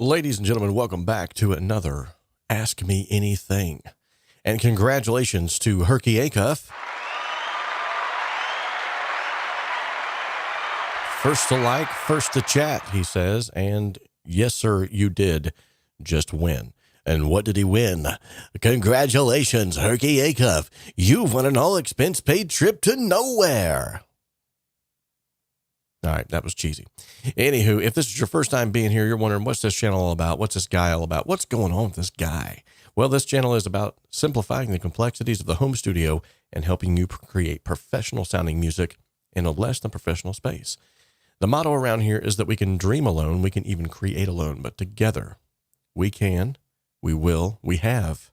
Ladies and gentlemen, welcome back to another Ask Me Anything. And congratulations to 𝗧𝗵𝗂𝗀𝗀𝗃. First to like, first to chat, he says. And yes, sir, you did just win. And what did he win? Congratulations, 𝗧𝗵𝗂𝗃𝗀𝗃. You've won an all-expense-paid trip to nowhere. All right, that was cheesy. Anywho, if this is your first time being here, you're wondering, what's this channel all about? What's this guy all about? What's going on with this guy? Well, this channel is about simplifying the complexities of the home studio and helping you create professional-sounding music in a less than professional space. The motto around here is that we can dream alone, we can even create alone, but together we can, we will, we have,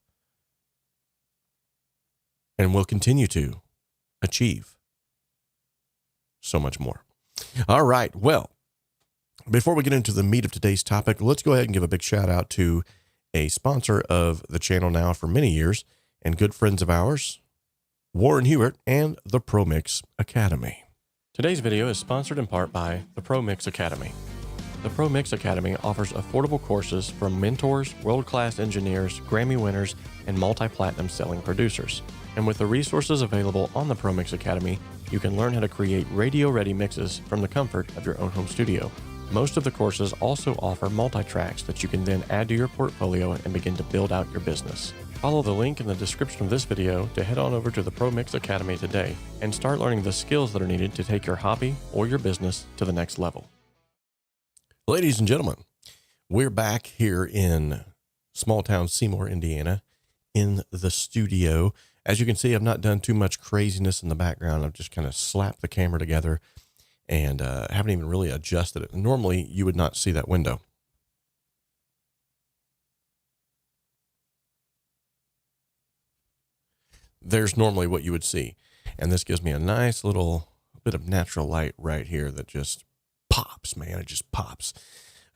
and will continue to achieve so much more. All right. Well, before we get into the meat of today's topic, let's go ahead and give a big shout out to a sponsor of the channel now for many years and good friends of ours, Warren Hewart and the ProMix Academy. Today's video is sponsored in part by the ProMix Academy. The ProMix Academy offers affordable courses from mentors, world-class engineers, Grammy winners, and multi-platinum selling producers. And with the resources available on the ProMix Academy, you can learn how to create radio-ready mixes from the comfort of your own home studio. Most of the courses also offer multi-tracks that you can then add to your portfolio and begin to build out your business. Follow the link in the description of this video to head on over to the ProMix Academy today and start learning the skills that are needed to take your hobby or your business to the next level. Ladies and gentlemen, we're back here in small town Seymour, Indiana, in the studio. As you can see, I've not done too much craziness in the background. I've just kind of slapped the camera together and haven't even really adjusted it. Normally, you would not see that window. There's normally what you would see. And this gives me a nice little bit of natural light right here that just pops, man. It just pops.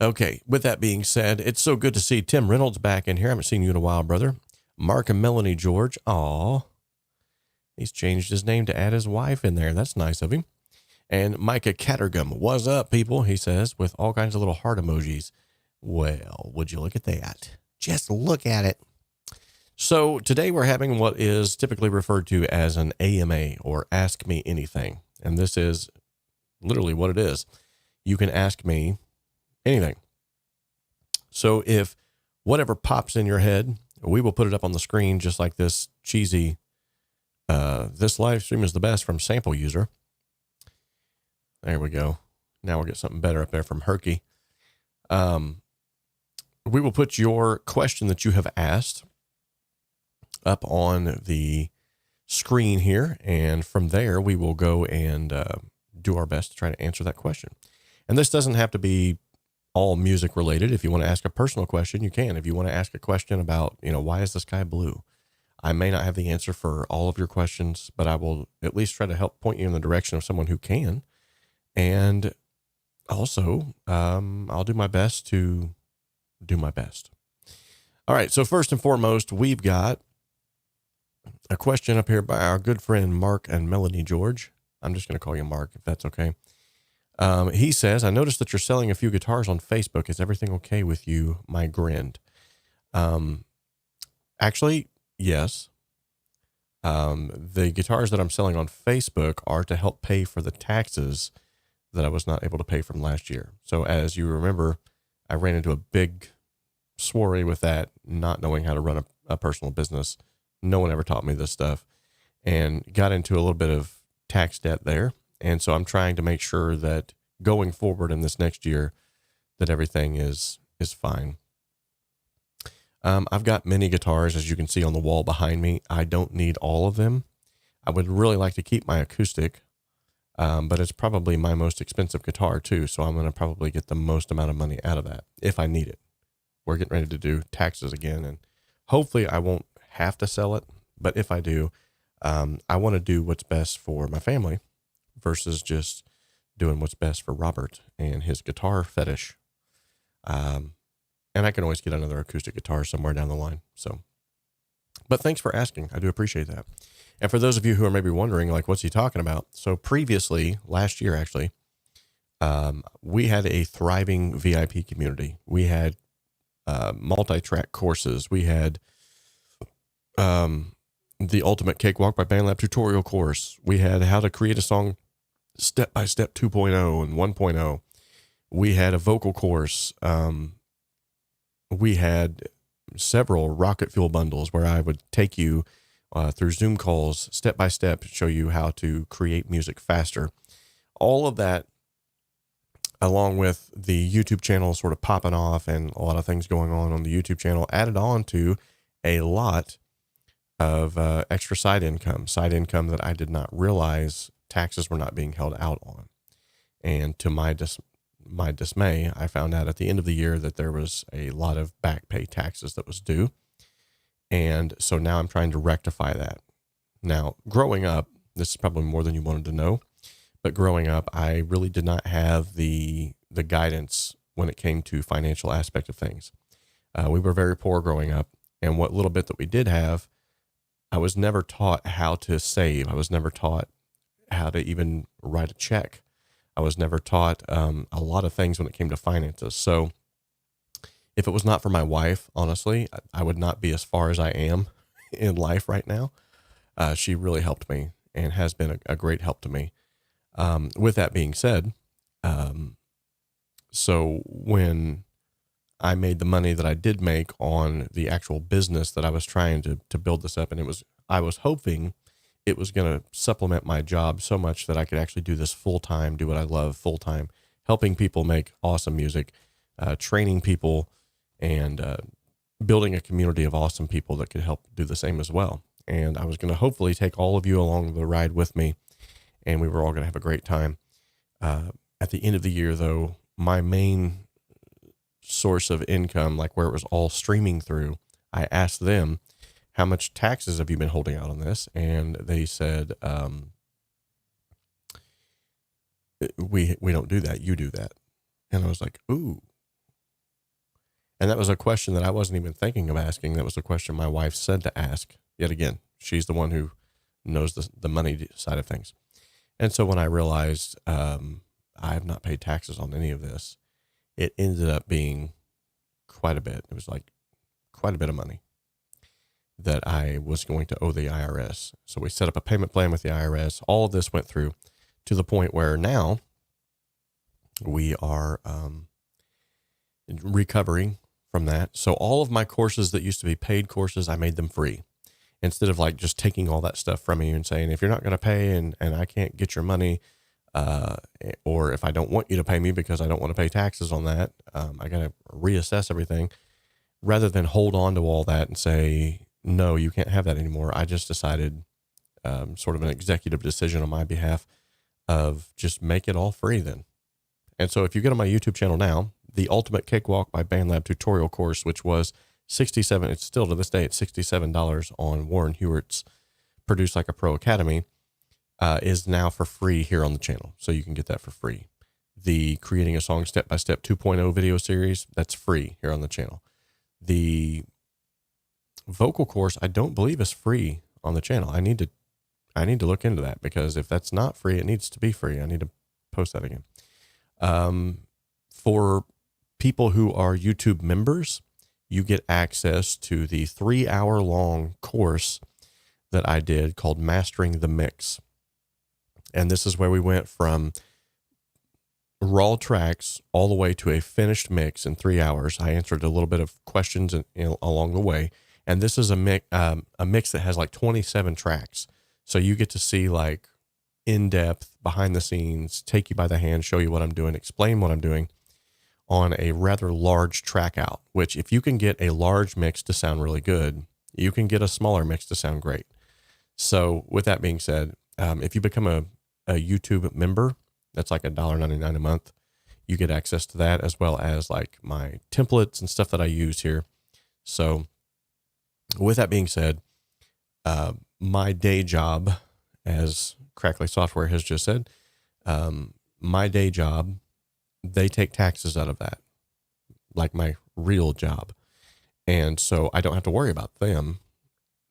Okay, with that being said, it's so good to see Tim Reynolds back in here. I haven't seen you in a while, brother. Mark and Melanie George. Aw. He's changed his name to add his wife in there. That's nice of him. And Micah Cattergum. What's up, people? He says, with all kinds of little heart emojis. Well, would you look at that? Just look at it. So today we're having what is typically referred to as an AMA, or Ask Me Anything. And this is literally what it is. You can ask me anything. So if whatever pops in your head, we will put it up on the screen just like this cheesy, this live stream is the best from Sample User. There we go. Now we'll get something better up there from 𝗧𝗵𝗂𝗃𝗀𝗃. We will put your question that you have asked up on the screen here. And from there, we will go and do our best to try to answer that question. And this doesn't have to be all music related. If you want to ask a personal question, you can. If you want to ask a question about, why is the sky blue? I may not have the answer for all of your questions, but I will at least try to help point you in the direction of someone who can. And also, I'll do my best to do my best. All right. So first and foremost, we've got a question up here by our good friend, Mark and Melanie George. I'm just going to call you Mark, if that's okay. He says, I noticed that you're selling a few guitars on Facebook. Is everything okay with you? My grind. Actually, yes. The guitars that I'm selling on Facebook are to help pay for the taxes that I was not able to pay from last year. So as you remember, I ran into a big soiree with that, not knowing how to run a personal business. No one ever taught me this stuff, and got into a little bit of tax debt there. And so I'm trying to make sure that going forward in this next year, that everything is fine. I've got many guitars, as you can see on the wall behind me. I don't need all of them. I would really like to keep my acoustic, but it's probably my most expensive guitar too. So I'm going to probably get the most amount of money out of that if I need it. We're getting ready to do taxes again, and hopefully I won't have to sell it. But if I do, I want to do what's best for my family versus just doing what's best for Robert and his guitar fetish. And I can always get another acoustic guitar somewhere down the line. So, but thanks for asking. I do appreciate that. And for those of you who are maybe wondering, like, what's he talking about? So previously, last year, actually, we had a thriving VIP community. We had multi-track courses. We had the ultimate Cakewalk by BandLab tutorial course. We had how to create a song step-by-step 2.0 and 1.0. We had a vocal course. We had several rocket fuel bundles where I would take you through Zoom calls step-by-step to show you how to create music faster. All of that, along with the YouTube channel sort of popping off and a lot of things going on the YouTube channel, added on to a lot of extra side income that I did not realize taxes were not being held out on. And to my dismay, I found out at the end of the year that there was a lot of back pay taxes that was due. And so now I'm trying to rectify that. Now, growing up, this is probably more than you wanted to know, but growing up, I really did not have the guidance when it came to financial aspect of things. We were very poor growing up, and what little bit that we did have, I was never taught how to save. I was never taught how to even write a check. I was never taught a lot of things when it came to finances. So if it was not for my wife, honestly, I would not be as far as I am in life right now. She really helped me and has been a great help to me. With that being said, so when I made the money that I did make on the actual business that I was trying to build this up, and I was hoping it was going to supplement my job so much that I could actually do this full time, do what I love full time, helping people make awesome music, training people, and building a community of awesome people that could help do the same as well. And I was going to hopefully take all of you along the ride with me, and we were all going to have a great time. At the end of the year, though, my main source of income, like where it was all streaming through, I asked them, how much taxes have you been holding out on this? And they said, we don't do that. You do that. And I was like, ooh. And that was a question that I wasn't even thinking of asking. That was a question my wife said to ask. Yet again, she's the one who knows the money side of things. And so when I realized I have not paid taxes on any of this, it ended up being quite a bit. It was like quite a bit of money that I was going to owe the IRS. So we set up a payment plan with the IRS. All of this went through to the point where now we are recovering from that. So all of my courses that used to be paid courses, I made them free. Instead of like just taking all that stuff from you and saying, if you're not going to pay and I can't get your money, or if I don't want you to pay me because I don't want to pay taxes on that, I got to reassess everything. Rather than hold on to all that and say, no, you can't have that anymore, I just decided, sort of an executive decision on my behalf, of just make it all free then. And so if you get on my YouTube channel now, the Ultimate Cakewalk by BandLab tutorial course, which was $67, it's still to this day, it's $67 on Warren Hewitt's Produce Like a Pro Academy, is now for free here on the channel. So you can get that for free. The Creating a Song Step-by-Step 2.0 video series, that's free here on the channel. The vocal course, I don't believe is free on the channel. I need to look into that, because if that's not free, it needs to be free. I need to post that again. For people who are YouTube members, you get access to the 3-hour-long course that I did called Mastering the Mix. And this is where we went from raw tracks all the way to a finished mix in 3 hours. I answered a little bit of questions along the way. And this is a mix that has like 27 tracks. So you get to see like in-depth, behind the scenes, take you by the hand, show you what I'm doing, explain what I'm doing on a rather large track out, which if you can get a large mix to sound really good, you can get a smaller mix to sound great. So with that being said, if you become a YouTube member, that's like $1.99 a month. You get access to that, as well as like my templates and stuff that I use here. So with that being said, my day job, as Crackly Software has just said, my day job, they take taxes out of that, like my real job. And so I don't have to worry about them.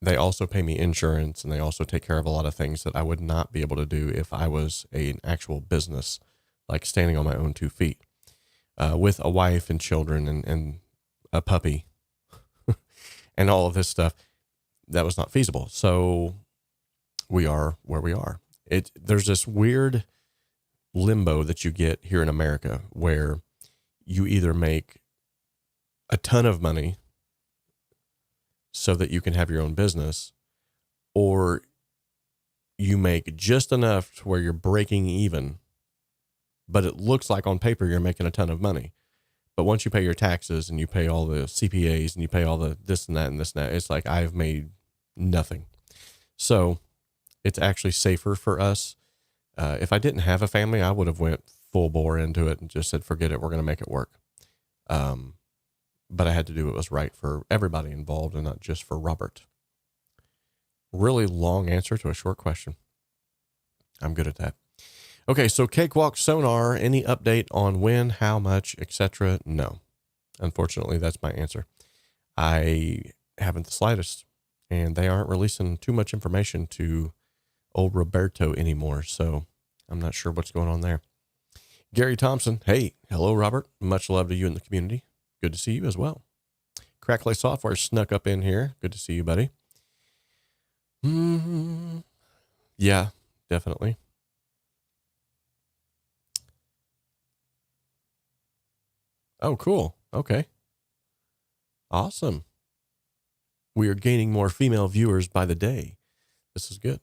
They also pay me insurance, and they also take care of a lot of things that I would not be able to do if I was an actual business, like standing on my own 2 feet, with a wife and children and a puppy and all of this stuff, that was not feasible. So we are where we are. There's this weird limbo that you get here in America where you either make a ton of money so that you can have your own business, or you make just enough to where you're breaking even, but it looks like on paper you're making a ton of money. But once you pay your taxes and you pay all the CPAs and you pay all the this and that and this and that, it's like I've made nothing. So it's actually safer for us. If I didn't have a family, I would have went full bore into it and just said, forget it, we're going to make it work. But I had to do what was right for everybody involved and not just for Robert. Really long answer to a short question. I'm good at that. Okay, so Cakewalk Sonar, any update on when, how much, etc.? No. Unfortunately, that's my answer. I haven't the slightest, and they aren't releasing too much information to old Roberto anymore, so I'm not sure what's going on there. Gary Thompson, hey, hello, Robert. Much love to you in the community. Good to see you as well. Crackly Software snuck up in here. Good to see you, buddy. Yeah, definitely. Oh, cool. Okay. Awesome. We are gaining more female viewers by the day. This is good.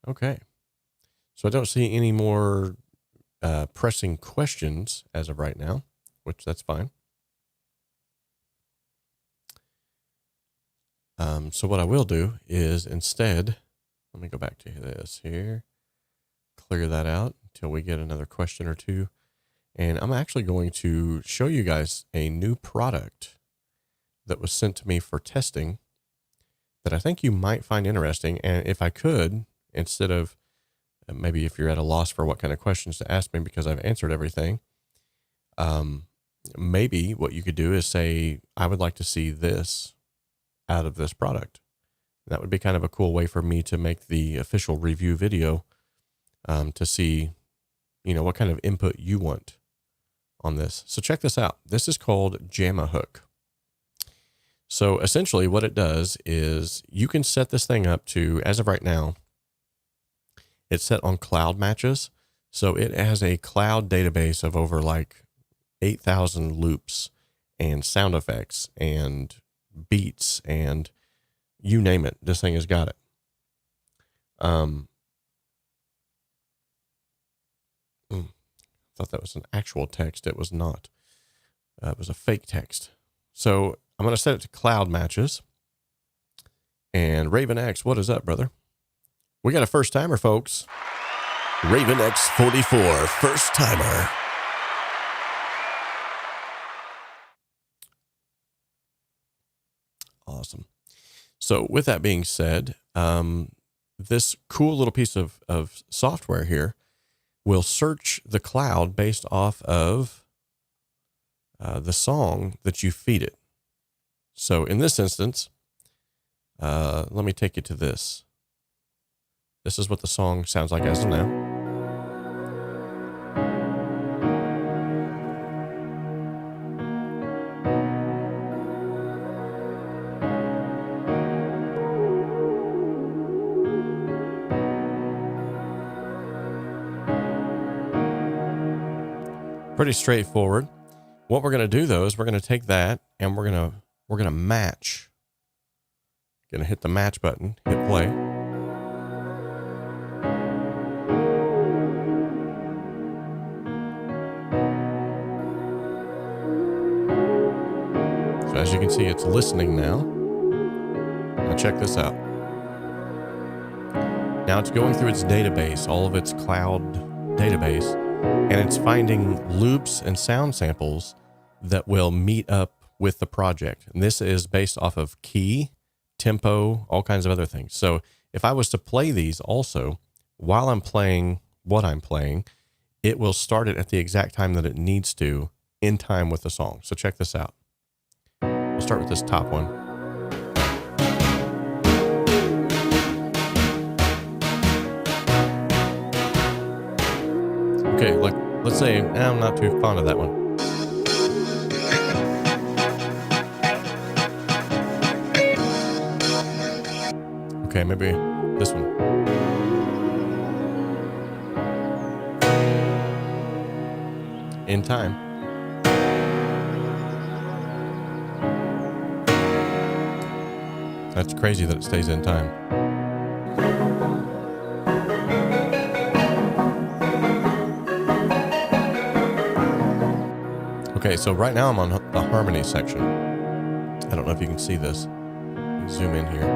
Okay. So I don't see any more pressing questions as of right now, which that's fine. So what I will do is instead, let me go back to this here, clear that out until we get another question or two. And I'm actually going to show you guys a new product that was sent to me for testing that I think you might find interesting. And if I could, instead of maybe if you're at a loss for what kind of questions to ask me because I've answered everything, maybe what you could do is say, I would like to see this out of this product. That would be kind of a cool way for me to make the official review video to see, you know, what kind of input you want on this. So check this out. This is called 𝗧𝗵𝗲. So essentially what it does is you can set this thing up to, as of right now, it's set on cloud matches. So it has a cloud database of over like 8,000 loops and sound effects and beats and you name it. This thing has got it. Thought that was an actual text. It was not. It was a fake text. So I'm going to set it to cloud matches. And Raven X, what is up, brother? We got a first timer, folks. Raven X44, first timer. Awesome. So with that being said, this cool little piece of software here will search the cloud based off of the song that you feed it. So in this instance, let me take you to this. This is what the song sounds like as of now. Pretty straightforward. What we're going to do though is we're going to take that and we're going to match. Going to hit the match button, hit play. So as you can see, it's listening now. Now check this out. Now it's going through its database, all of its cloud database, and it's finding loops and sound samples that will meet up with the project. And this is based off of key, tempo, all kinds of other things. So if I was to play these also, while I'm playing what I'm playing, it will start it at the exact time that it needs to in time with the song. So check this out. We'll start with this top one. Okay, like, let's say I'm not too fond of that one. Okay, maybe this one. In time. That's crazy that it stays in time. Okay, so right now I'm on the harmony section. I don't know if you can see this. Zoom in here.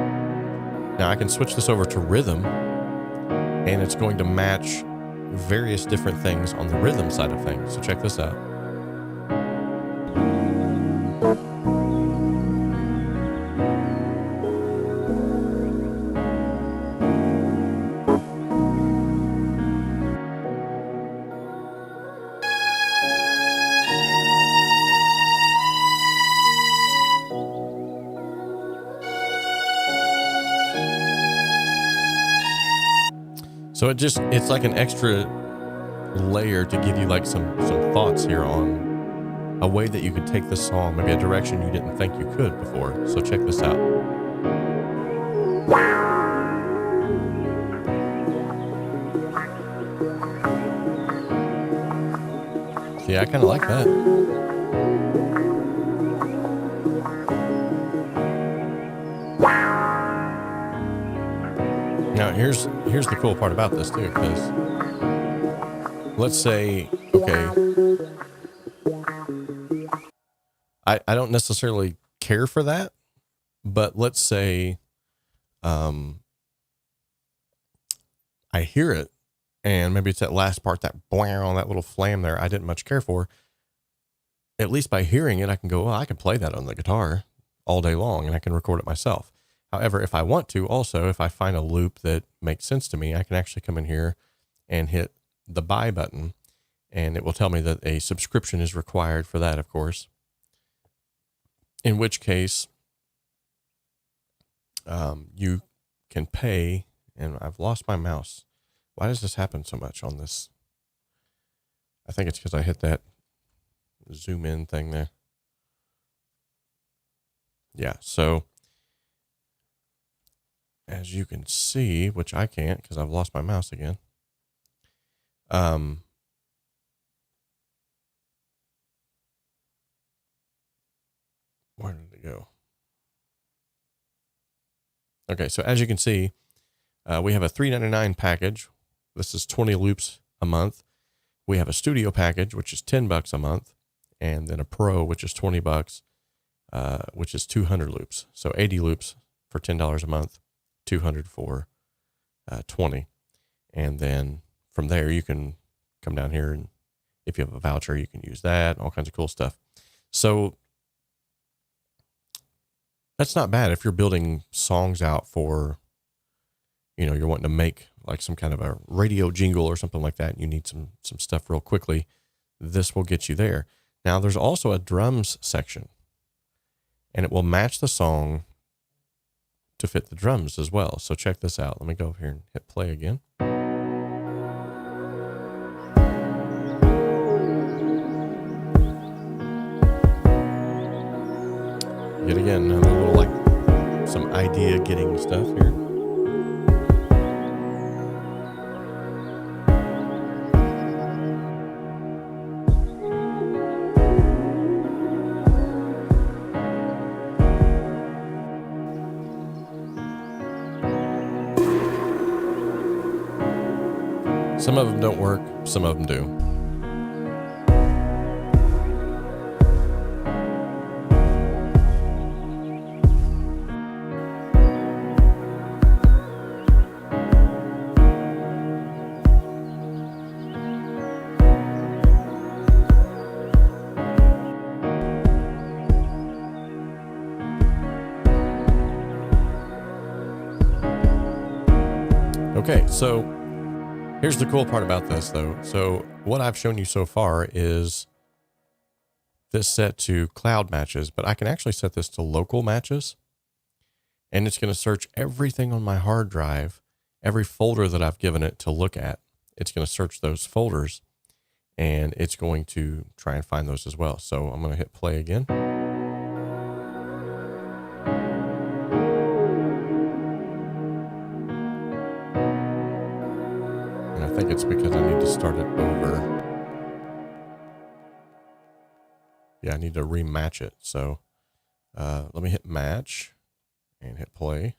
Now I can switch this over to rhythm, and it's going to match various different things on the rhythm side of things. So check this out. So it's like an extra layer to give you like some thoughts here on a way that you could take this song, maybe a direction you didn't think you could before. So check this out. See, I kind of like that. Now, here's the cool part about this too, because let's say, okay, I don't necessarily care for that, but let's say I hear it, and maybe it's that last part, that on that little flam there, I didn't much care for. At least by hearing it, I can go, well, I can play that on the guitar all day long, and I can record it myself. However, if I want to, also, if I find a loop that makes sense to me, I can actually come in here and hit the buy button, and it will tell me that a subscription is required for that, of course. In which case, you can pay, and I've lost my mouse. Why does this happen so much on this? I think it's because I hit that zoom in thing there. Yeah, so as you can see, which I can't because I've lost my mouse again. Where did it go? Okay, so as you can see, we have a $3.99 package. This is 20 loops a month. We have a studio package, which is $10 a month, and then a pro, which is $20, which is 200 loops. So 80 loops for $10 a month. 200 for 20, and then from there you can come down here, and if you have a voucher you can use that, all kinds of cool stuff. So that's not bad if you're building songs out for, you know, you're wanting to make like some kind of a radio jingle or something like that, and you need some stuff real quickly. This will get you there. Now there's also a drums section, and it will match the song to fit the drums as well. So check this out. Let me go over here and hit play again. Yet again, another little like some idea getting stuff here. Some of them don't work, some of them do. Okay, so here's the cool part about this, though. So what I've shown you so far is this set to cloud matches, but I can actually set this to local matches, and it's going to search everything on my hard drive, every folder that I've given it to look at. It's going to search those folders, and it's going to try and find those as well. So I'm going to hit play again. And I think it's because I need to start it over. Yeah, I need to rematch it. So let me hit match and hit play.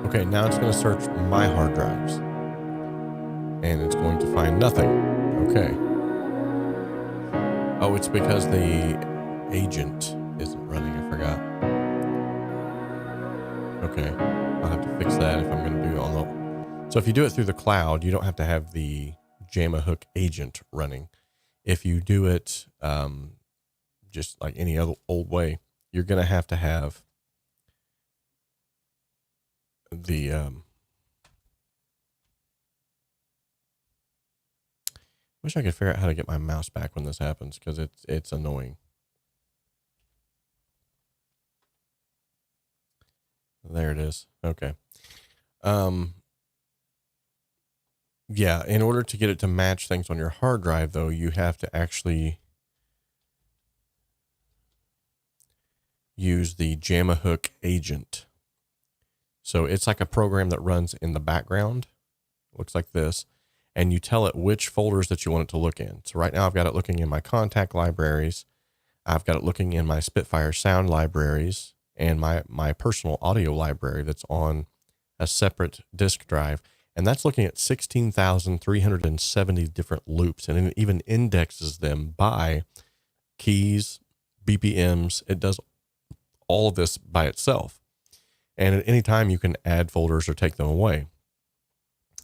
Okay, now it's going to search my hard drives. And it's going to find nothing. Okay. Oh, it's because the agent isn't running. I forgot. Okay. I'll have to fix that if I'm going to do it on the... So if you do it through the cloud, you don't have to have the 𝗧𝗵𝗲 agent running. If you do it just like any other old way, you're going to have the... Wish I could figure out how to get my mouse back when this happens, because it's annoying. There it is. Okay. Yeah, in order to get it to match things on your hard drive, though, you have to actually use the 𝗧𝗵𝗲 agent. So it's like a program that runs in the background. Looks like this. And you tell it which folders that you want it to look in. So right now I've got it looking in my contact libraries. I've got it looking in my Spitfire sound libraries and my personal audio library that's on a separate disk drive. And that's looking at 16,370 different loops, and it even indexes them by keys, BPMs. It does all of this by itself. And at any time you can add folders or take them away.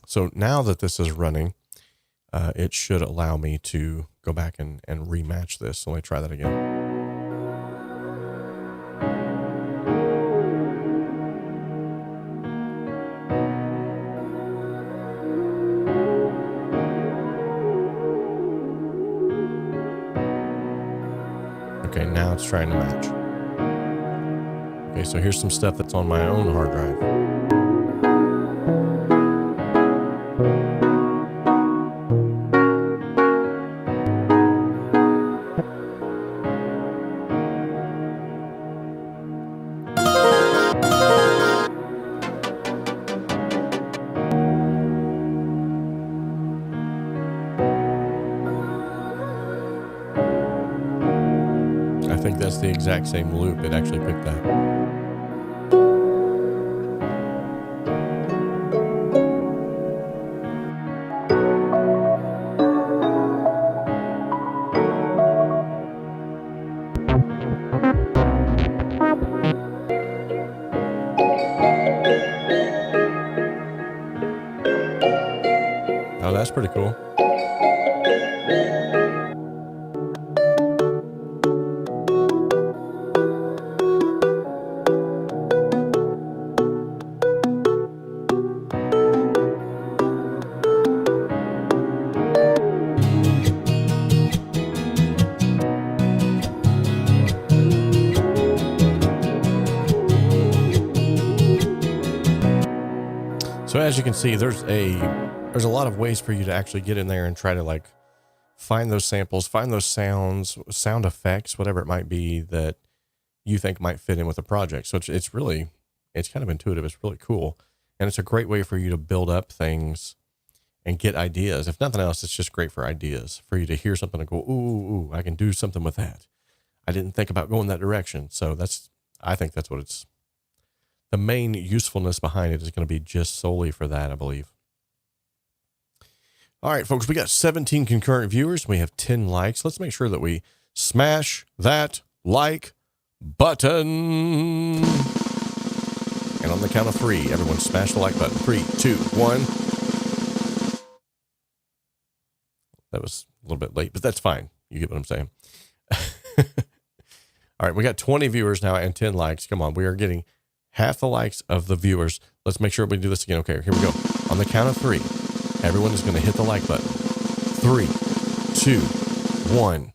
So now that this is running, it should allow me to go back and rematch this. So let me try that again. Okay, now it's trying to match. Okay, so here's some stuff that's on my own hard drive. I think that's the exact same loop it actually picked up. Oh, that's pretty cool. So as you can see, there's a lot of ways for you to actually get in there and try to like find those samples, find those sounds, sound effects, whatever it might be that you think might fit in with a project. So it's kind of intuitive. It's really cool. And it's a great way for you to build up things and get ideas. If nothing else, it's just great for ideas, for you to hear something and go, ooh, I can do something with that. I didn't think about going that direction. So I think that's what it's, the main usefulness behind it is going to be just solely for that, I believe. All right, folks, we got 17 concurrent viewers. We have 10 likes. Let's make sure that we smash that like button. And on the count of 3, everyone smash the like button. 3, 2, 1. That was a little bit late, but that's fine. You get what I'm saying. All right, we got 20 viewers now and 10 likes. Come on, we are getting half the likes of the viewers. Let's make sure we do this again. Okay, here we go. On the count of 3, everyone is going to hit the like button. 3, 2, 1.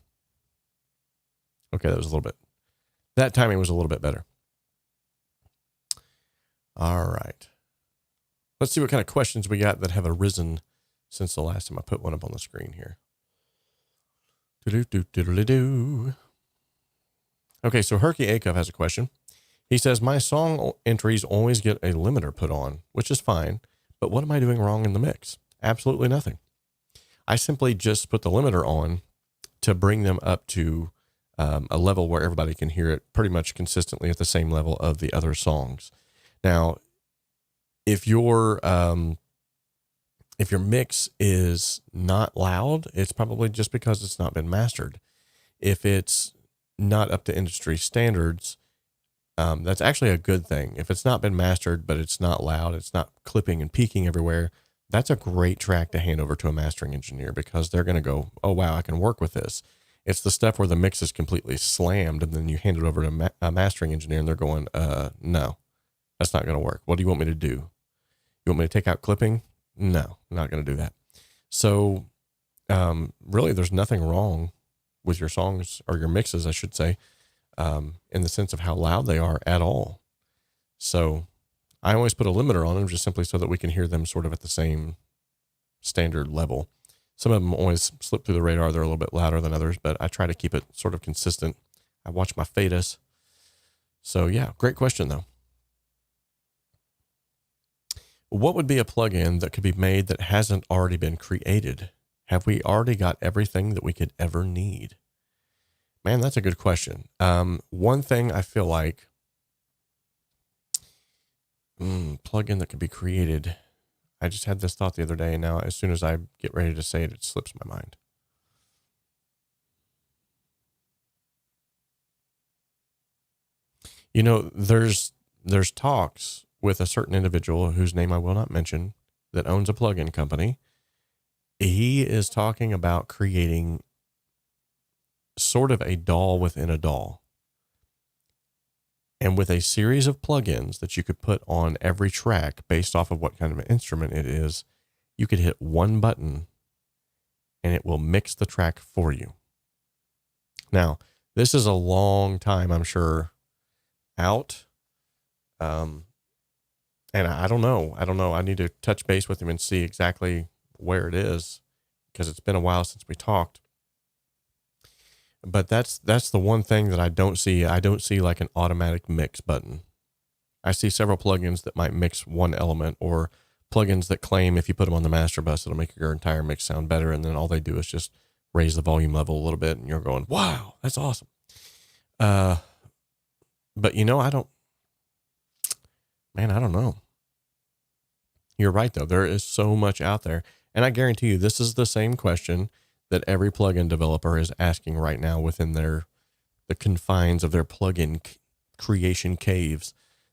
Okay, that timing was a little bit better. All right. Let's see what kind of questions we got that have arisen since the last time I put one up on the screen here. Okay, so 𝗧𝗵𝗂𝗀𝗀𝗀 has a question. He says, my song entries always get a limiter put on, which is fine, but what am I doing wrong in the mix? Absolutely nothing. I simply just put the limiter on to bring them up to a level where everybody can hear it pretty much consistently at the same level of the other songs. Now, if your mix is not loud, it's probably just because it's not been mastered. If it's not up to industry standards, that's actually a good thing. If it's not been mastered, but it's not loud, it's not clipping and peaking everywhere, that's a great track to hand over to a mastering engineer, because they're going to go, oh, wow, I can work with this. It's the stuff where the mix is completely slammed, and then you hand it over to a mastering engineer, and they're going, no, that's not going to work. What do you want me to do? You want me to take out clipping? No, I'm not going to do that. So really, there's nothing wrong with your songs, or your mixes, I should say, in the sense of how loud they are at all. So I always put a limiter on them just simply so that we can hear them sort of at the same standard level. Some of them always slip through the radar. They're a little bit louder than others, but I try to keep it sort of consistent. I watch my 𝗱𝗂𝗧. So yeah, great question though. What would be a plugin that could be made that hasn't already been created? Have we already got everything that we could ever need? Man, that's a good question. One thing I feel like, plugin that could be created. I just had this thought the other day, and now as soon as I get ready to say it, it slips my mind. You know, there's talks with a certain individual whose name I will not mention that owns a plugin company. He is talking about creating sort of a DAW within a DAW. And with a series of plugins that you could put on every track based off of what kind of an instrument it is, you could hit one button and it will mix the track for you. Now, this is a long time, I'm sure, out. And I don't know. I need to touch base with him and see exactly where it is, because it's been a while since we talked. But that's the one thing that I don't see. I don't see like an automatic mix button. I see several plugins that might mix one element, or plugins that claim if you put them on the master bus, it'll make your entire mix sound better. And then all they do is just raise the volume level a little bit, and you're going, wow, that's awesome. But you know, I don't know. You're right though. There is so much out there. And I guarantee you, this is the same question that every plugin developer is asking right now within the confines of their plugin creation caves.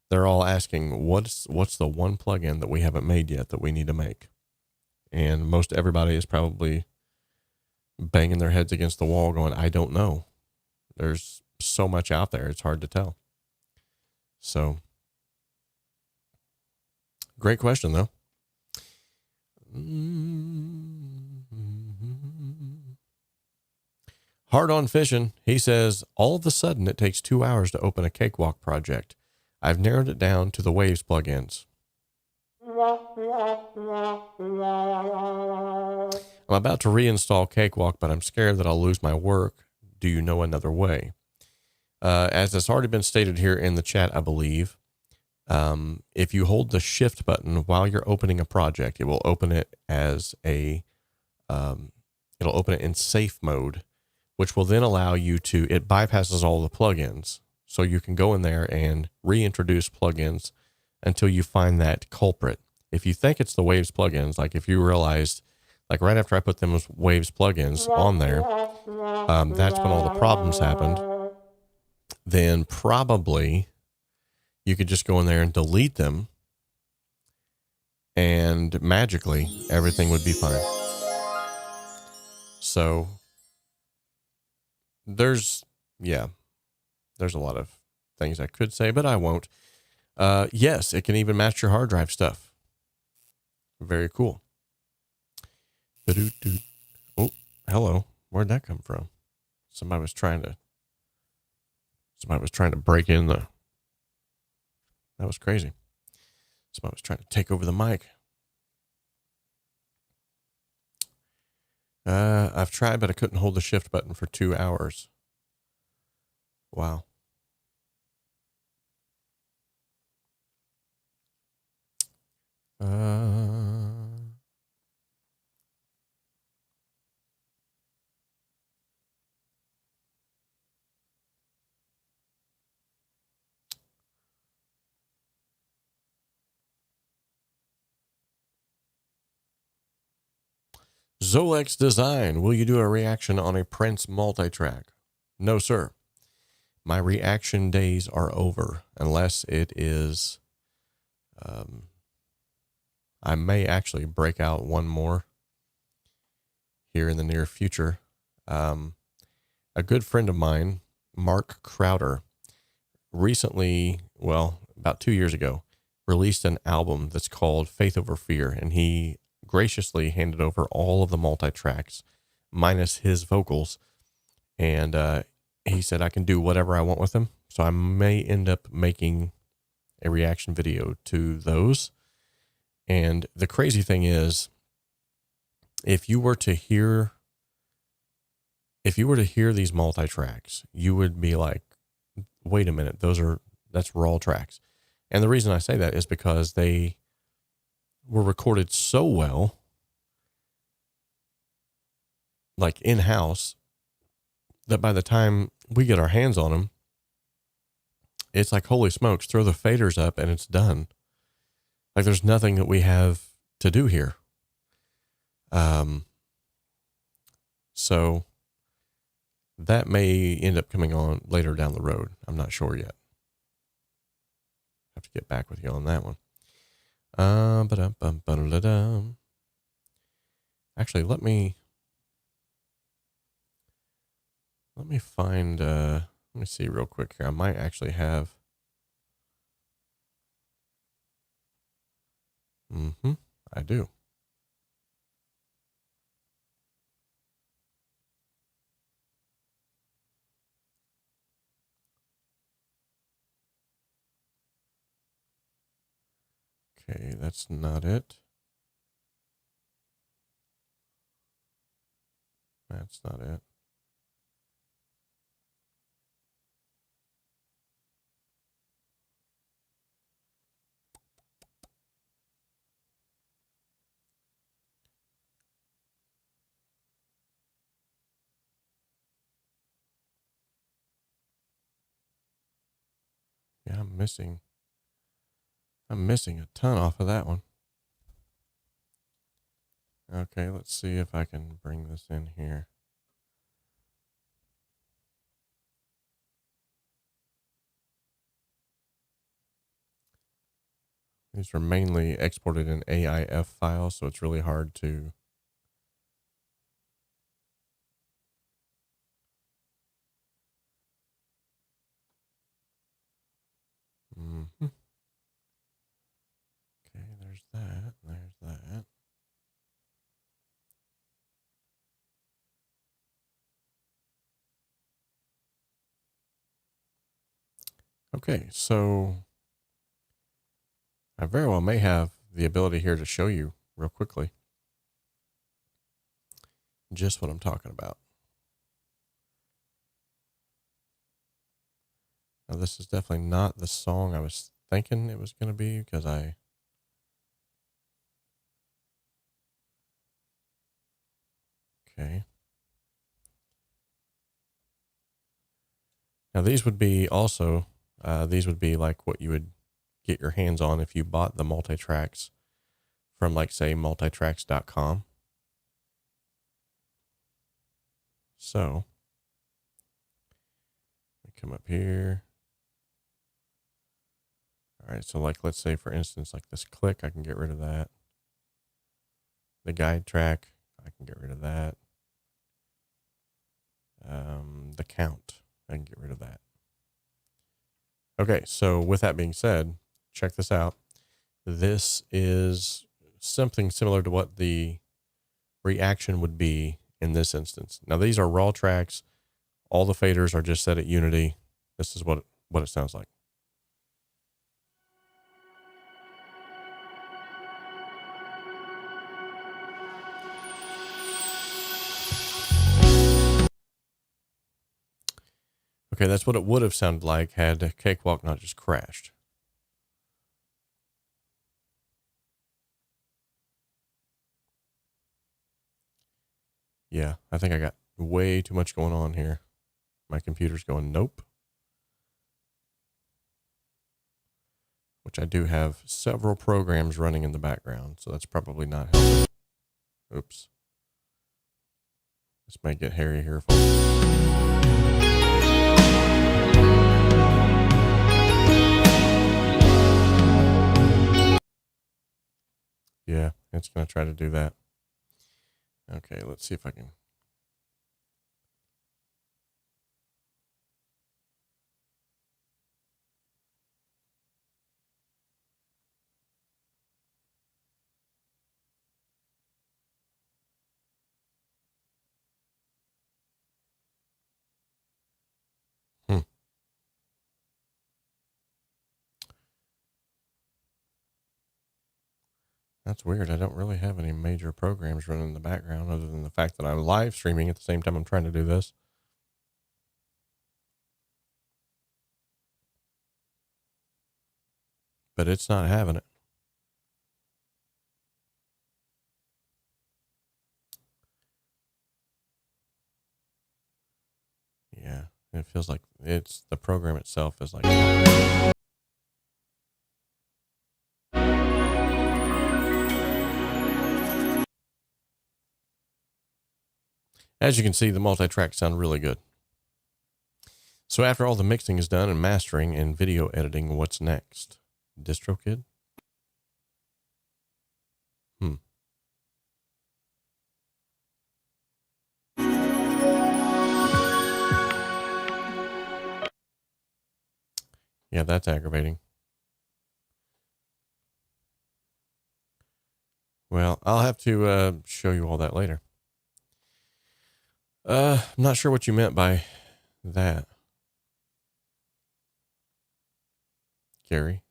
They're all asking, what's the one plugin that we haven't made yet that we need to make? And most everybody is probably banging their heads against the wall going, I don't know. There's so much out there. It's hard to tell. So great question though. Hard on fishing. He says, all of a sudden it takes 2 hours to open a Cakewalk project. I've narrowed it down to the Waves plugins. I'm about to reinstall Cakewalk, but I'm scared that I'll lose my work. Do you know another way? As it's already been stated here in the chat, I believe, if you hold the shift button while you're opening a project, it will open it as it'll open it in safe mode, which will then allow you it bypasses all the plugins. So you can go in there and reintroduce plugins until you find that culprit. If you think it's the Waves plugins, like if you realized, like right after I put them Waves plugins on there, that's when all the problems happened, then probably you could just go in there and delete them, and magically everything would be fine. So there's a lot of things I could say, but I won't. Yes, it can even match your hard drive stuff. Very cool. Oh, hello. Where'd that come from? Somebody was trying to break in the, that was crazy. Somebody was trying to take over the mic. I've tried, but I couldn't hold the shift button for 2 hours. Wow. Zolex Design, will you do a reaction on a Prince multitrack? No, sir. My reaction days are over, unless it is, I may actually break out one more here in the near future. A good friend of mine, Mark Crowder, recently, well, about 2 years ago, released an album that's called Faith Over Fear, and he graciously handed over all of the multi-tracks minus his vocals, and he said I can do whatever I want with them, so I may end up making a reaction video to those. And the crazy thing is, if you were to hear these multi-tracks, you would be like, wait a minute, that's raw tracks. And the reason I say that is because they were recorded so well, like in-house, that by the time we get our hands on them, it's like, holy smokes, throw the faders up and it's done. Like there's nothing that we have to do here. So that may end up coming on later down the road. I'm not sure yet. Have to get back with you on that one. Actually, let me find, let me see real quick here. I might actually have, I do. Okay, that's not it. That's not it. Yeah, I'm missing a ton off of that one. Okay, let's see if I can bring this in here. These are mainly exported in AIF files, so it's really hard to Okay, there's that. There's that. Okay, so I very well may have the ability here to show you real quickly just what I'm talking about. Now, this is definitely not the song I was thinking it was going to be, because okay. Now, these would be also, these would be like what you would get your hands on if you bought the multi-tracks from, like, say, multitracks.com. So, let me come up here. All right, so like, let's say, for instance, like this click, I can get rid of that. The guide track, I can get rid of that. The count, I can get rid of that. Okay, so with that being said, check this out. This is something similar to what the reaction would be in this instance. Now these are raw tracks. All the faders are just set at unity. This is what it sounds like. Okay, that's what it would have sounded like had Cakewalk not just crashed. Yeah, I think I got way too much going on here. My computer's going, nope. Which I do have several programs running in the background, so that's probably not helping. Oops. This might get hairy here, folks. Yeah, it's going to try to do that. Okay, let's see if I can. That's weird. I don't really have any major programs running in the background other than the fact that I'm live streaming at the same time I'm trying to do this. But it's not having it. Yeah, it feels like it's the program itself is like. As you can see, the multi-tracks sound really good. So after all the mixing is done and mastering and video editing, what's next? DistroKid? Yeah, that's aggravating. Well, I'll have to show you all that later. I'm not sure what you meant by that, Gary.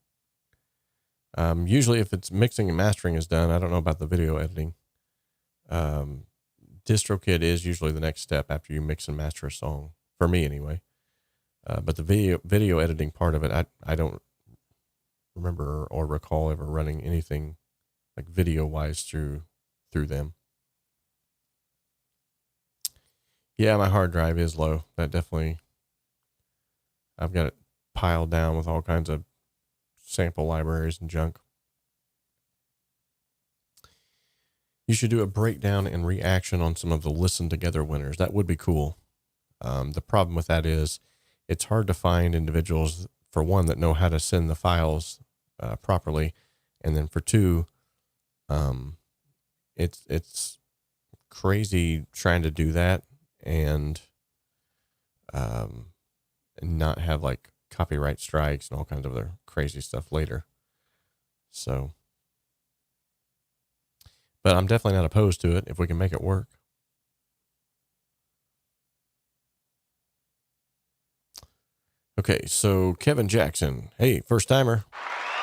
Usually if it's mixing and mastering is done, I don't know about the video editing. DistroKid is usually the next step after you mix and master a song, for me anyway. But the video editing part of it, I don't remember or recall ever running anything like video wise through them. Yeah, my hard drive is low. That definitely, I've got it piled down with all kinds of sample libraries and junk. You should do a breakdown and reaction on some of the listen together winners. That would be cool. The problem with that is it's hard to find individuals, for one, that know how to send the files properly. And then for two, it's crazy trying to do that and not have like copyright strikes and all kinds of other crazy stuff later. So, but I'm definitely not opposed to it if we can make it work. Okay, so Kevin Jackson, hey, first timer,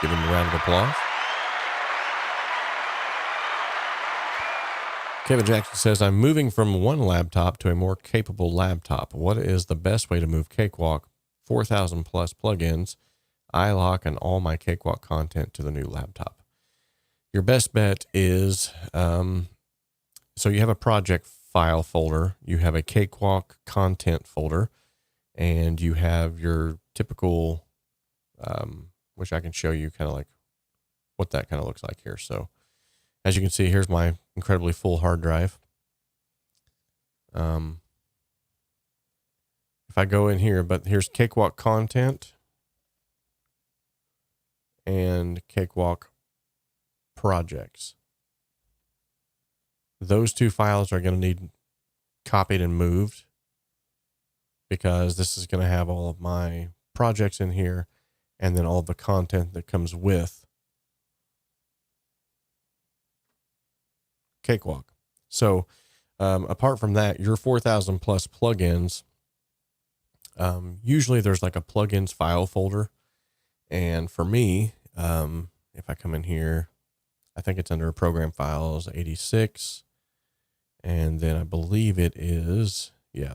give him a round of applause. Kevin Jackson says, I'm moving from one laptop to a more capable laptop. What is the best way to move Cakewalk 4,000 plus plugins, iLok, and all my Cakewalk content to the new laptop? Your best bet is, so you have a project file folder, you have a Cakewalk content folder, and you have your typical, which I can show you kind of like what that kind of looks like here. So as you can see, here's my incredibly full hard drive. If I go in here, but here's Cakewalk content and Cakewalk projects. Those two files are going to need copied and moved because this is going to have all of my projects in here and then all the content that comes with Cakewalk. So Apart from that, your 4,000 plus plugins, usually there's like a plugins file folder. And for me, if I come in here, I think it's under program files 86. And then I believe it is, yeah,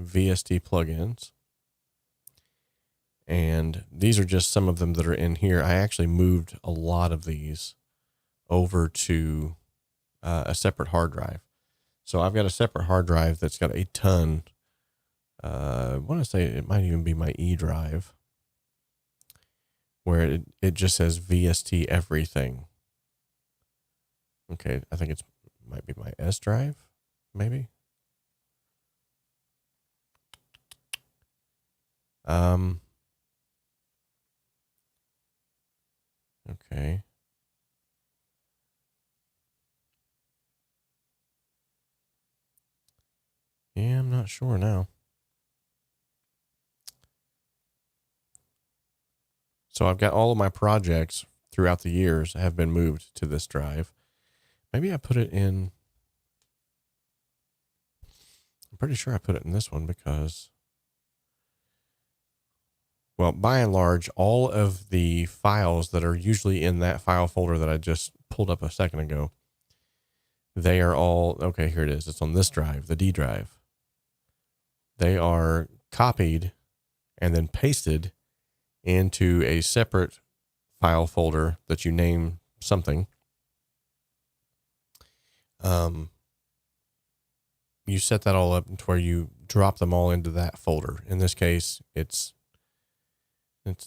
VST plugins. And these are just some of them that are in here. I actually moved a lot of these over to a separate hard drive. So I've got a separate hard drive that's got a ton. I want to say it might even be my E drive, where it just says VST everything. Okay, I think might be my S drive, maybe. Okay. Yeah, I'm not sure now. So I've got all of my projects throughout the years have been moved to this drive. Maybe I put it in, I'm pretty sure I put it in this one because, well, by and large, all of the files that are usually in that file folder that I just pulled up a second ago, they are all, okay, here it is. It's on this drive, the D drive. They are copied and then pasted into a separate file folder that you name something. You set that all up to where you drop them all into that folder. In this case, it's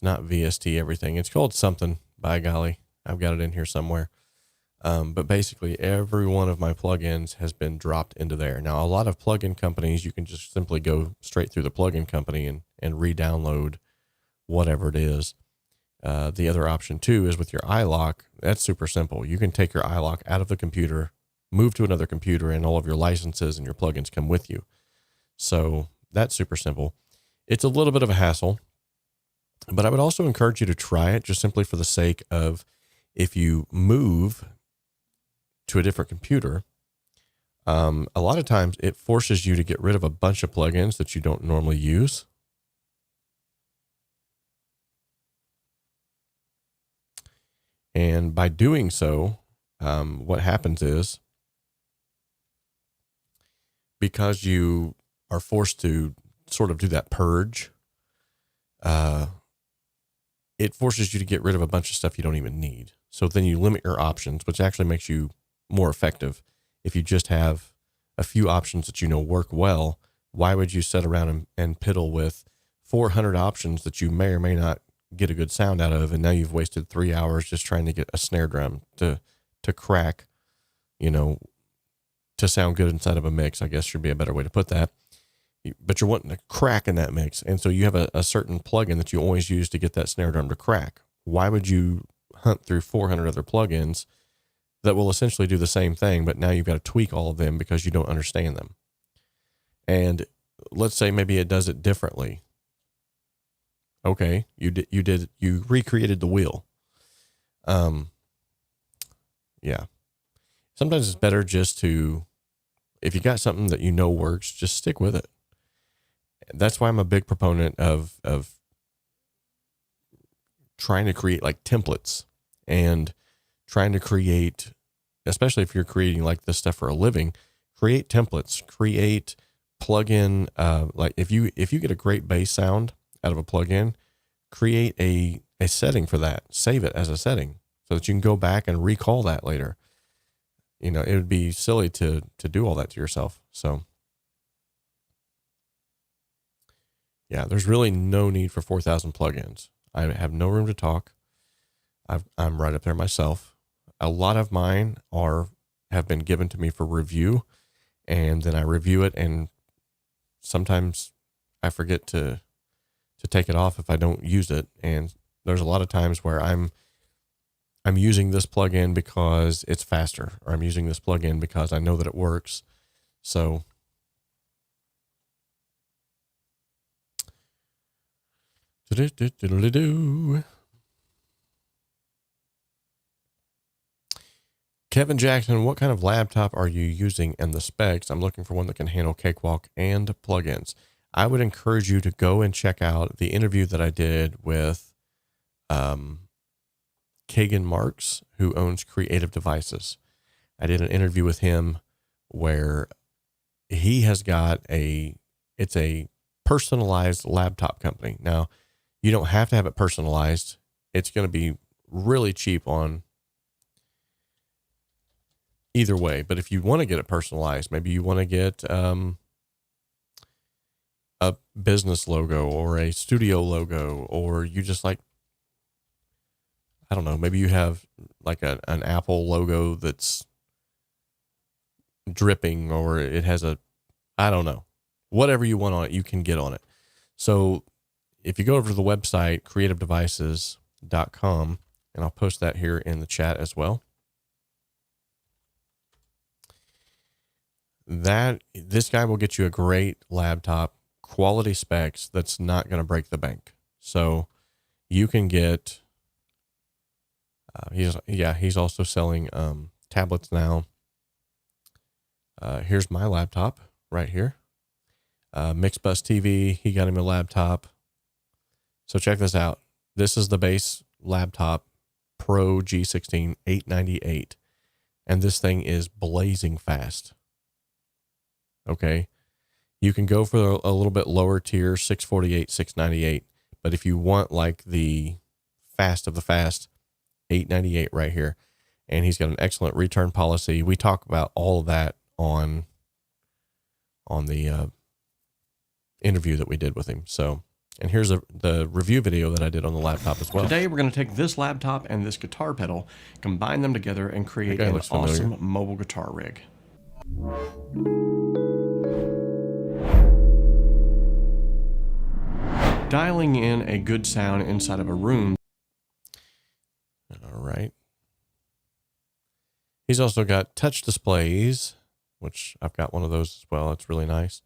not VST everything. It's called something, by golly. I've got it in here somewhere. But basically every one of my plugins has been dropped into there. Now, a lot of plugin companies, you can just simply go straight through the plugin company and re-download whatever it is. The other option too is with your iLok. That's super simple. You can take your iLok out of the computer, move to another computer, and all of your licenses and your plugins come with you. So that's super simple. It's a little bit of a hassle, but I would also encourage you to try it just simply for the sake of, if you move to a different computer, a lot of times it forces you to get rid of a bunch of plugins that you don't normally use. And by doing so, what happens is, because you are forced to sort of do that purge, it forces you to get rid of a bunch of stuff you don't even need. So then you limit your options, which actually makes you more effective. If you just have a few options that you know work well, why would you sit around and piddle with 400 options that you may or may not get a good sound out of, and now you've wasted 3 hours just trying to get a snare drum to crack, to sound good inside of a mix, I guess should be a better way to put that. But you're wanting to crack in that mix, and so you have a certain plugin that you always use to get that snare drum to crack. Why would you hunt through 400 other plugins that will essentially do the same thing, but now you've got to tweak all of them because you don't understand them? And let's say maybe it does it differently. Okay, you recreated the wheel. Yeah. Sometimes it's better just to, if you got something that you know works, just stick with it. That's why I'm a big proponent of trying to create like templates, and trying to create, especially if you're creating like this stuff for a living, create templates, create plugin. Like if you get a great bass sound out of a plugin, create a setting for that, save it as a setting so that you can go back and recall that later. It would be silly to do all that to yourself. So yeah, there's really no need for 4,000 plugins. I have no room to talk. I'm right up there myself. A lot of mine have been given to me for review, and then I review it, and sometimes I forget to take it off if I don't use it. And there's a lot of times where I'm using this plugin because it's faster, or I'm using this plugin because I know that it works. So Kevin Jackson, what kind of laptop are you using and the specs? I'm looking for one that can handle Cakewalk and plugins. I would encourage you to go and check out the interview that I did with Kagan Marks, who owns Creative Devices. I did an interview with him where he has got it's a personalized laptop company. Now, you don't have to have it personalized. It's going to be really cheap on either way. But if you want to get it personalized, maybe you want to get a business logo or a studio logo, or you just like, I don't know, maybe you have like an Apple logo that's dripping, or it has I don't know, whatever you want on it, you can get on it. So if you go over to the website, creativedevices.com, and I'll post that here in the chat as well, this guy will get you a great laptop, quality specs that's not going to break the bank. So you can get, he's also selling tablets now. Here's my laptop right here. Mixbus TV, he got him a laptop. So check this out. This is the base laptop, Pro G16 898. And this thing is blazing fast. Okay. You can go for a little bit lower tier, 648, 698. But if you want like the fast of the fast, 898 right here. And he's got an excellent return policy. We talk about all of that on the interview that we did with him. So, and here's the review video that I did on the laptop as well. Today we're going to take this laptop and this guitar pedal, combine them together, and create an awesome mobile guitar rig. Dialing in a good sound inside of a room. All right. He's also got touch displays, which I've got one of those as well. It's really nice.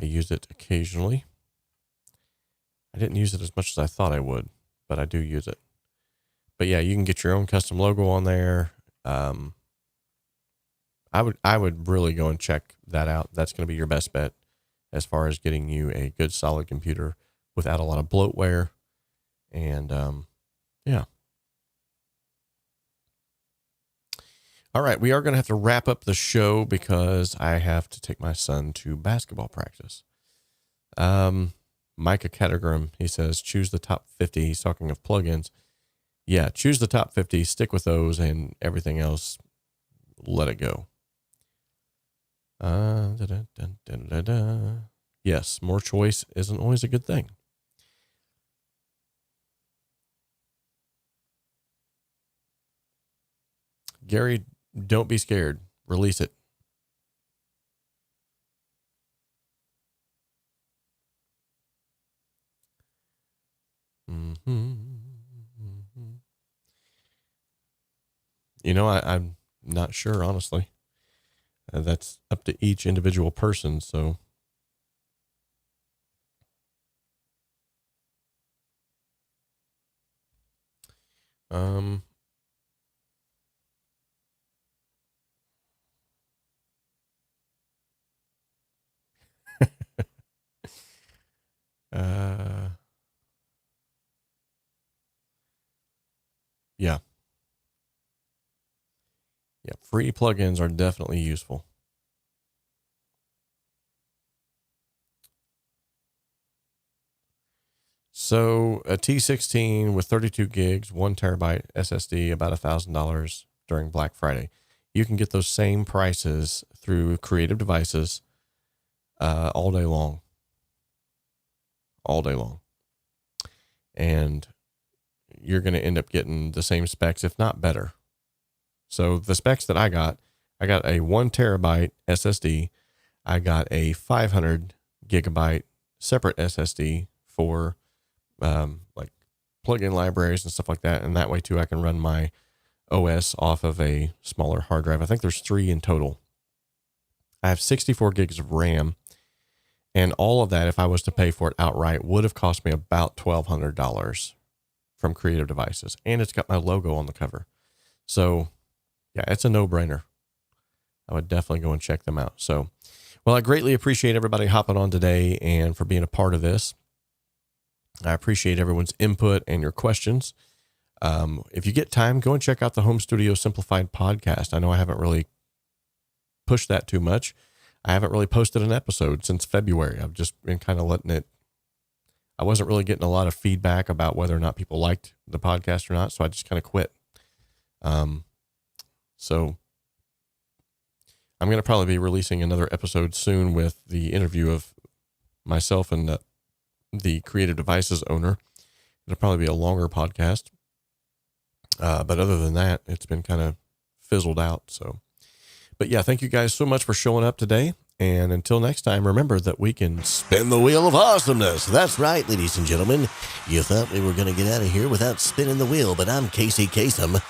I use it occasionally. I didn't use it as much as I thought I would, but I do use it. But yeah, you can get your own custom logo on there. I would really go and check that out. That's going to be your best bet as far as getting you a good solid computer without a lot of bloatware. And yeah. All right, we are going to have to wrap up the show because I have to take my son to basketball practice. Micah Catergram, he says, choose the top 50. He's talking of plugins. Yeah, choose the top 50, stick with those, and everything else, let it go. Yes, more choice isn't always a good thing. Gary, don't be scared. Release it. You know, I'm not sure, honestly. That's up to each individual person, so. Yeah. Yeah, free plugins are definitely useful. So a T16 with 32 gigs, 1 terabyte SSD, about $1,000 during Black Friday. You can get those same prices through Creative Devices all day long. All day long. And you're going to end up getting the same specs, if not better. So the specs that I got a 1 terabyte SSD. I got a 500 gigabyte separate SSD for like plug-in libraries and stuff like that. And that way too, I can run my OS off of a smaller hard drive. I think there's 3 in total. I have 64 gigs of RAM, and all of that, if I was to pay for it outright, would have cost me about $1,200 from Creative Devices. And it's got my logo on the cover. So Yeah, it's a no-brainer. I would definitely go and check them out. So, well, I greatly appreciate everybody hopping on today and for being a part of this. I appreciate everyone's input and your questions. If you get time, go and check out the Home Studio Simplified podcast. I know I haven't really pushed that too much. I haven't really posted an episode since February. I've just been kind of letting it. I wasn't really getting a lot of feedback about whether or not people liked the podcast or not, so I just kind of quit. So I'm going to probably be releasing another episode soon with the interview of myself and the Creative Devices owner. It'll probably be a longer podcast. But other than that, it's been kind of fizzled out. So, but yeah, thank you guys so much for showing up today. And until next time, remember that we can spin the wheel of awesomeness. That's right, ladies and gentlemen. You thought we were going to get out of here without spinning the wheel, but I'm 𝗧𝗵𝗃 𝗧𝗵𝗃,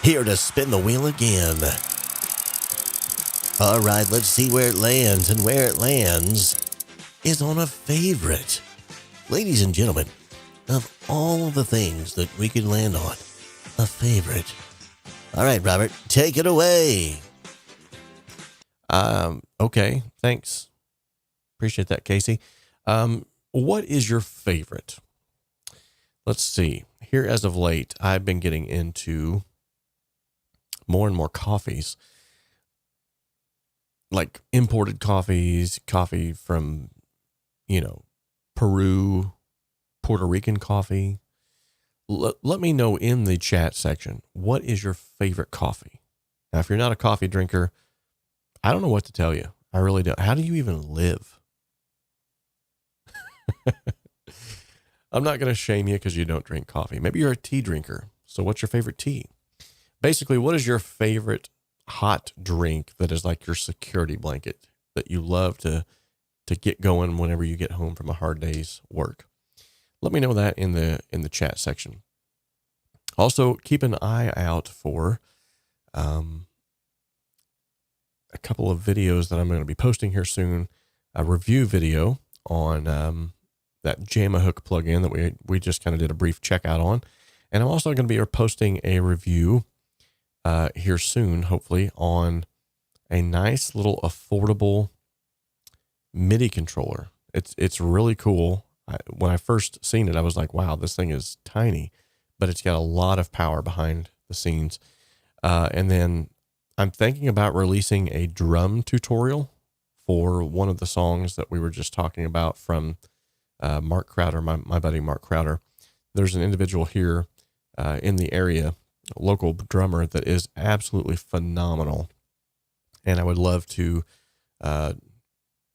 here to spin the wheel again. All right, let's see where it lands, and where it lands is on a favorite. Ladies and gentlemen, of all the things that we could land on, a favorite. All right, Robert, take it away. Okay, thanks. Appreciate that, Casey. What is your favorite? Let's see. Here, as of late, I've been getting into more and more coffees, like imported coffees, coffee from, Peru, Puerto Rican coffee. Let me know in the chat section, what is your favorite coffee? Now, if you're not a coffee drinker, I don't know what to tell you. I really don't. How do you even live? I'm not going to shame you because you don't drink coffee. Maybe you're a tea drinker. So what's your favorite tea? Basically, what is your favorite hot drink that is like your security blanket that you love to get going whenever you get home from a hard day's work? Let me know that in the chat section. Also, keep an eye out for a couple of videos that I'm going to be posting here soon. A review video on that 𝗬𝗵𝗃 plugin that we just kind of did a brief checkout on. And I'm also going to be posting a review here soon, hopefully, on a nice little affordable MIDI controller. It's really cool. When I first seen it, I was like, wow, this thing is tiny, but it's got a lot of power behind the scenes. And then I'm thinking about releasing a drum tutorial for one of the songs that we were just talking about from Mark Crowder, my buddy Mark Crowder. There's an individual here in the area, a local drummer, that is absolutely phenomenal. And I would love to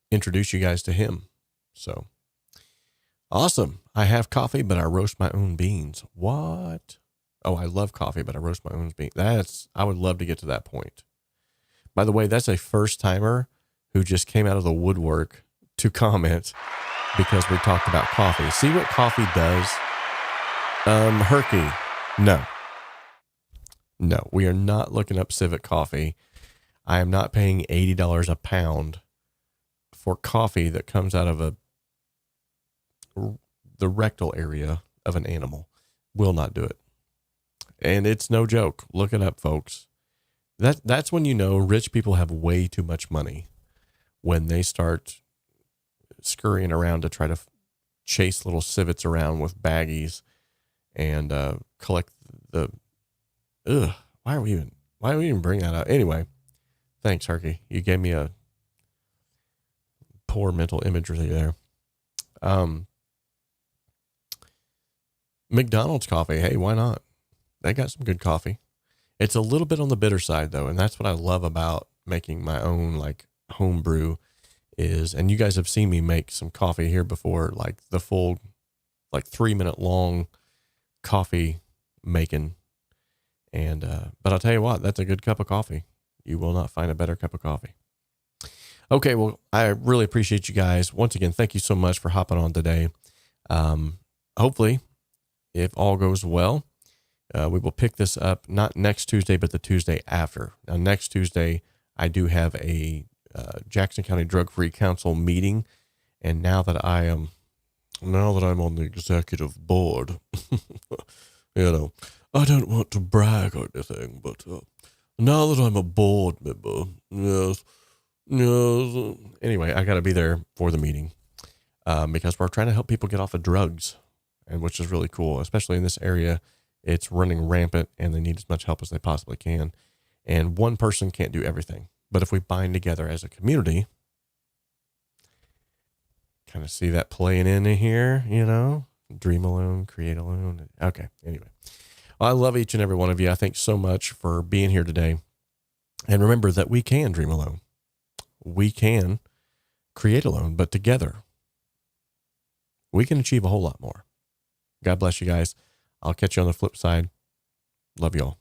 introduce you guys to him. So awesome. I have coffee, but I roast my own beans. What? Oh, I love coffee, but I roast my own beans. I would love to get to that point. By the way, that's a first timer who just came out of the woodwork to comment because we talked about coffee. See what coffee does? Herky. No, we are not looking up Civet coffee. I am not paying $80 a pound for coffee that comes out of the rectal area of an animal. Will not do it. And it's no joke. Look it up, folks. That's when you know rich people have way too much money, when they start scurrying around to try to chase little civets around with baggies and collect the. Why are we even bring that up? Anyway, thanks, Herky. You gave me a poor mental imagery there. McDonald's coffee. Hey, why not? They got some good coffee. It's a little bit on the bitter side though. And that's what I love about making my own like home brew is, and you guys have seen me make some coffee here before, like the full, like 3-minute long coffee making. And, but I'll tell you what, that's a good cup of coffee. You will not find a better cup of coffee. Okay. Well, I really appreciate you guys. Once again, thank you so much for hopping on today. Hopefully, if all goes well, we will pick this up, not next Tuesday, but the Tuesday after. Now, next Tuesday, I do have a Jackson County Drug-Free Council meeting. And now that I'm on the executive board, I don't want to brag or anything, but Now that I'm a board member, yes, yes. Anyway, I got to be there for the meeting because we're trying to help people get off of drugs, and which is really cool, especially in this area. It's running rampant, and they need as much help as they possibly can. And one person can't do everything, but if we bind together as a community, kind of see that playing in here, you know, dream alone, create alone. Okay. Anyway, well, I love each and every one of you. I thank so much for being here today. And remember that we can dream alone. We can create alone, but together we can achieve a whole lot more. God bless you guys. I'll catch you on the flip side. Love you all.